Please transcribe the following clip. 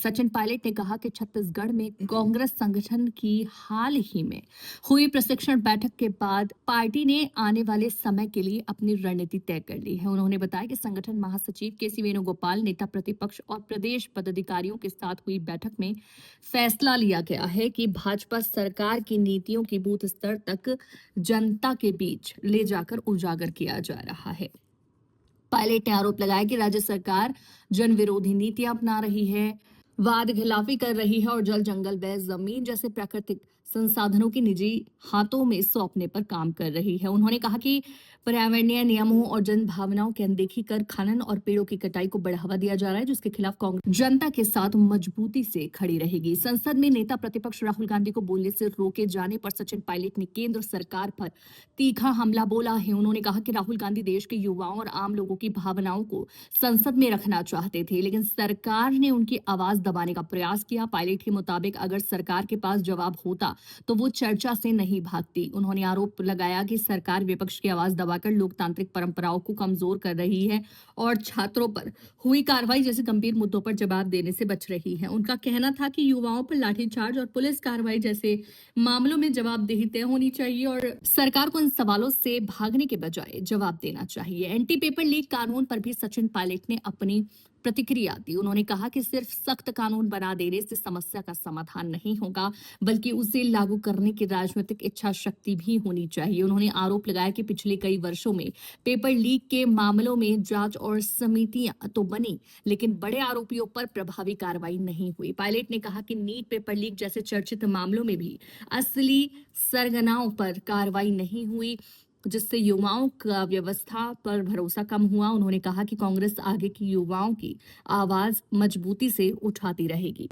सचिन पायलट ने कहा कि छत्तीसगढ़ में कांग्रेस संगठन की हाल ही में हुई प्रशिक्षण बैठक के बाद पार्टी ने आने वाले समय के लिए अपनी रणनीति तय कर ली है। उन्होंने बताया कि संगठन महासचिव के सी वेणुगोपाल, नेता प्रतिपक्ष और प्रदेश पदाधिकारियों के साथ हुई बैठक में फैसला लिया गया है कि भाजपा सरकार की नीतियों की बूथ स्तर तक जनता के बीच ले जाकर उजागर किया जा रहा है। पायलट ने आरोप लगाया कि राज्य सरकार जन विरोधी नीतियां अपना रही है, वाद खिलाफी कर रही है और जल जंगल व जमीन जैसे प्राकृतिक संसाधनों की निजी हाथों में सौंपने पर काम कर रही है। उन्होंने कहा कि पर्यावरणीय नियमों और जन भावनाओं की अनदेखी कर खनन और पेड़ों की कटाई को बढ़ावा दिया जा रहा है, जिसके खिलाफ कांग्रेस जनता के साथ मजबूती से खड़ी रहेगी। संसद में नेता प्रतिपक्ष राहुल गांधी को बोलने से रोके जाने पर सचिन पायलट ने केंद्र सरकार पर तीखा हमला बोला है। उन्होंने कहा कि राहुल गांधी देश के युवाओं और आम लोगों की भावनाओं को संसद में रखना चाहते थे, लेकिन सरकार ने उनकी आवाज दबाने का प्रयास किया। पायलट के मुताबिक अगर सरकार के पास जवाब होता तो वो चर्चा से नहीं भागती। उन्होंने आरोप लगाया कि सरकार विपक्ष की आवाज दबाकर लोकतांत्रिक परंपराओं को कमजोर कर रही है और छात्रों पर हुई कार्रवाई जैसे गंभीर मुद्दों पर जवाब देने से बच रही है। उनका कहना था कि युवाओं पर लाठीचार्ज और पुलिस कार्रवाई जैसे मामलों में जवाबदेही तय होनी चाहिए और सरकार को इन सवालों से भागने के बजाय जवाब देना चाहिए। एंटी पेपर लीक कानून पर भी सचिन पायलट ने अपनी प्रतिक्रिया दी। उन्होंने कहा कि सिर्फ सख्त कानून बना देने से समस्या का समाधान नहीं होगा, बल्कि उसे लागू करने की राजनीतिक इच्छा शक्ति भी होनी चाहिए। उन्होंने आरोप लगाया कि पिछले कई वर्षों में पेपर लीक के मामलों में जांच और समितियां तो बनी, लेकिन बड़े आरोपियों पर प्रभावी कार्रवाई नहीं हुई। पायलट ने कहा कि नीट पेपर लीक जैसे चर्चित मामलों में भी असली सरगनाओं पर कार्रवाई नहीं हुई, जिससे युवाओं का व्यवस्था पर भरोसा कम हुआ। उन्होंने कहा कि कांग्रेस आगे की युवाओं की आवाज मजबूती से उठाती रहेगी।